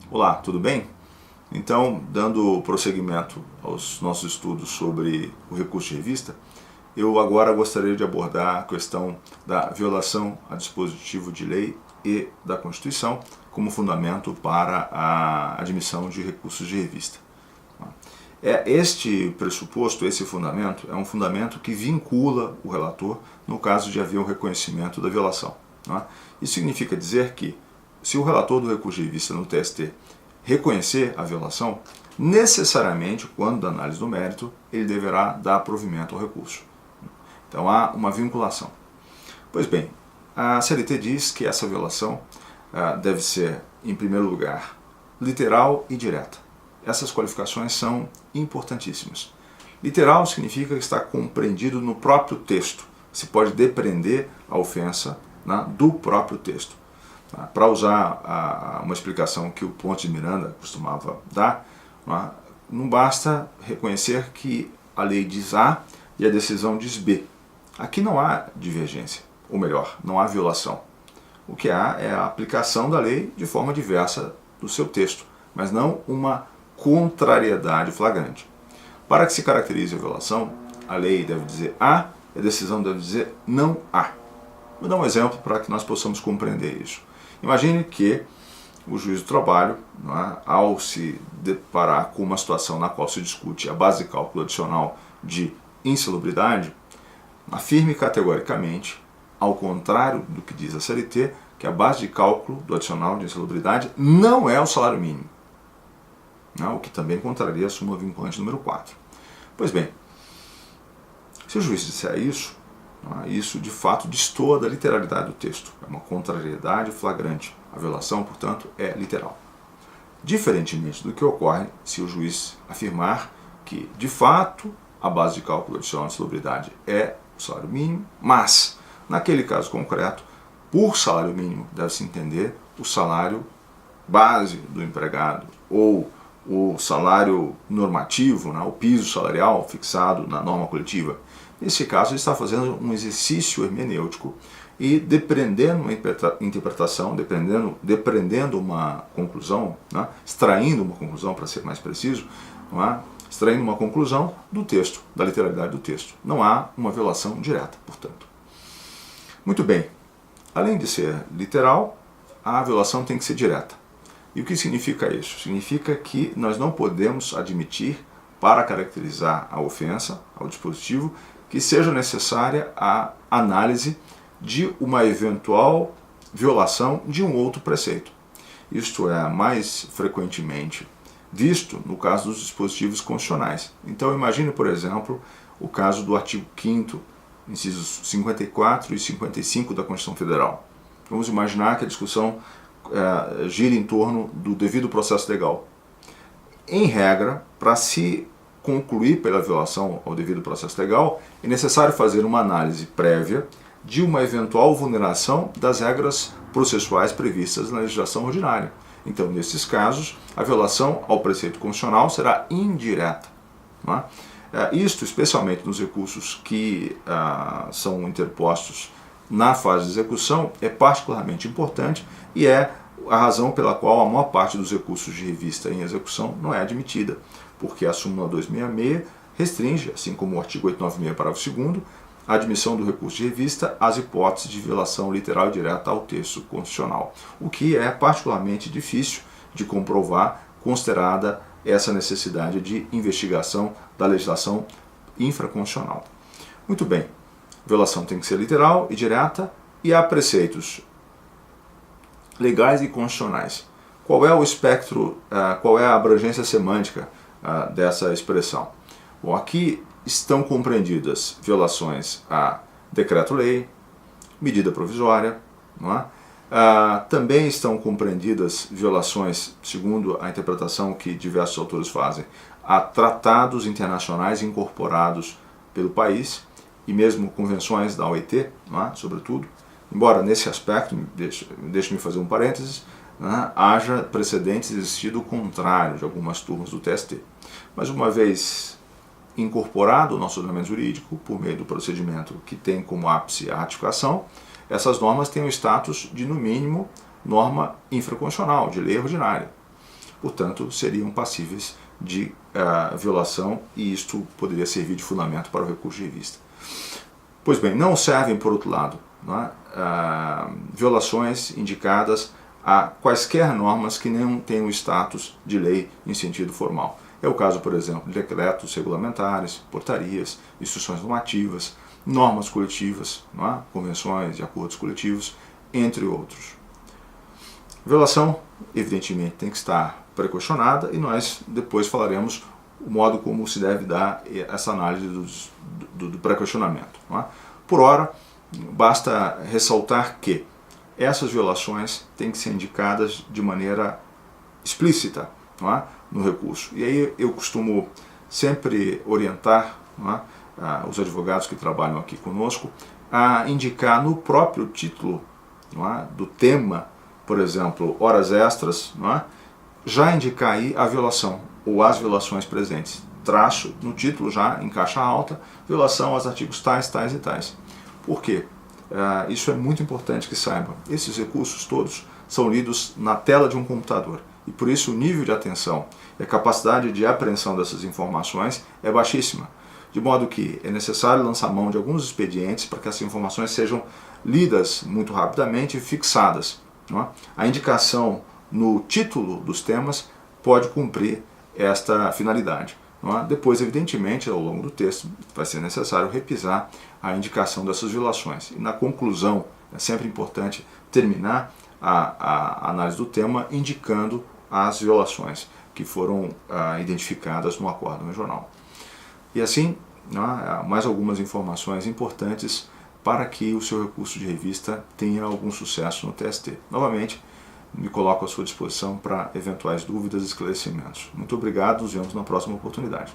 Olá, tudo bem? Então, dando prosseguimento aos nossos estudos sobre o recurso de revista, eu agora gostaria de abordar a questão da violação a dispositivo de lei e da Constituição como fundamento para a admissão de recursos de revista. Este pressuposto, esse fundamento, é um fundamento que vincula o relator no caso de haver um reconhecimento da violação. Isso significa dizer que, se o relator do recurso de revista no TST reconhecer a violação, necessariamente, quando da análise do mérito, ele deverá dar provimento ao recurso. Então há uma vinculação. Pois bem, a CLT diz que essa violação deve ser, em primeiro lugar, literal e direta. Essas qualificações são importantíssimas. Literal significa que está compreendido no próprio texto. Se pode depreender a ofensa do próprio texto. Para usar uma explicação que o Pontes de Miranda costumava dar, não basta reconhecer que a lei diz A e a decisão diz B. Aqui não há divergência, ou melhor, não há violação. O que há é a aplicação da lei de forma diversa do seu texto, mas não uma contrariedade flagrante. Para que se caracterize a violação, a lei deve dizer A e a decisão deve dizer não A. Vou dar um exemplo para que nós possamos compreender isso. Imagine que o juiz do trabalho, ao se deparar com uma situação na qual se discute a base de cálculo adicional de insalubridade, afirme categoricamente, ao contrário do que diz a CLT, que a base de cálculo do adicional de insalubridade não é o salário mínimo, o que também contraria a súmula vinculante número 4. Pois bem, se o juiz disser isso, isso de fato destoa da literalidade do texto. É uma contrariedade flagrante. A violação, portanto, é literal. Diferentemente do que ocorre se o juiz afirmar que, de fato, a base de cálculo adicional de insalubridade é o salário mínimo, mas, naquele caso concreto, por salário mínimo deve-se entender o salário base do empregado ou o salário normativo, o piso salarial fixado na norma coletiva. Nesse caso, ele está fazendo um exercício hermenêutico e depreendendo uma interpretação, depreendendo uma conclusão, extraindo uma conclusão, para ser mais preciso, extraindo uma conclusão do texto, da literalidade do texto. Não há uma violação direta, portanto. Muito bem, além de ser literal, a violação tem que ser direta. E o que significa isso? Significa que nós não podemos admitir, para caracterizar a ofensa ao dispositivo, que seja necessária a análise de uma eventual violação de um outro preceito. Isto é mais frequentemente visto no caso dos dispositivos constitucionais. Então imagine, por exemplo, o caso do artigo 5º, incisos 54 e 55 da Constituição Federal. Vamos imaginar que a discussão gira em torno do devido processo legal. Em regra, para se concluir pela violação ao devido processo legal, é necessário fazer uma análise prévia de uma eventual vulneração das regras processuais previstas na legislação ordinária. Então, nesses casos, a violação ao preceito constitucional será indireta. Isto, especialmente nos recursos que são interpostos na fase de execução, é particularmente importante e é a razão pela qual a maior parte dos recursos de revista em execução não é admitida, porque a súmula 266 restringe, assim como o artigo 896, parágrafo 2º, a admissão do recurso de revista às hipóteses de violação literal e direta ao texto constitucional, o que é particularmente difícil de comprovar, considerada essa necessidade de investigação da legislação infraconstitucional. Muito bem, violação tem que ser literal e direta, e há preceitos legais e constitucionais. Qual é o espectro, qual é a abrangência semântica dessa expressão? Bom, aqui estão compreendidas violações a decreto-lei, medida provisória, também estão compreendidas violações, segundo a interpretação que diversos autores fazem, a tratados internacionais incorporados pelo país e mesmo convenções da OIT, sobretudo. Embora nesse aspecto, deixe-me fazer um parênteses, haja precedentes existido o contrário de algumas turmas do TST. Mas uma vez incorporado ao nosso ordenamento jurídico, por meio do procedimento que tem como ápice a ratificação, essas normas têm o status de, no mínimo, norma infraconstitucional, de lei ordinária. portanto seriam passíveis de violação e isto poderia servir de fundamento para o recurso de revista. Pois bem, não servem, por outro lado, violações indicadas a quaisquer normas que não tenham status de lei em sentido formal. É o caso, por exemplo, de decretos regulamentares, portarias, instruções normativas, normas coletivas, convenções e acordos coletivos, entre outros. Violação, evidentemente, tem que estar prequestionada e nós depois falaremos o modo como se deve dar essa análise do pré-questionamento. Por ora, basta ressaltar que essas violações têm que ser indicadas de maneira explícita no recurso. E aí eu costumo sempre orientar os advogados que trabalham aqui conosco a indicar no próprio título do tema, por exemplo, horas extras, já indicar aí a violação ou as violações presentes. Traço no título já em caixa alta, violação aos artigos tais, tais e tais. Por quê? Isso é muito importante que saibam. Esses recursos todos são lidos na tela de um computador e por isso o nível de atenção e a capacidade de apreensão dessas informações é baixíssima, de modo que é necessário lançar mão de alguns expedientes para que essas informações sejam lidas muito rapidamente e fixadas. A indicação no título dos temas pode cumprir esta finalidade. Depois, evidentemente, ao longo do texto vai ser necessário repisar a indicação dessas violações. E na conclusão, é sempre importante terminar a análise do tema indicando as violações que foram identificadas no acórdão regional. E assim, mais algumas informações importantes para que o seu recurso de revista tenha algum sucesso no TST. Novamente, me coloco à sua disposição para eventuais dúvidas e esclarecimentos. Muito obrigado, nos vemos na próxima oportunidade.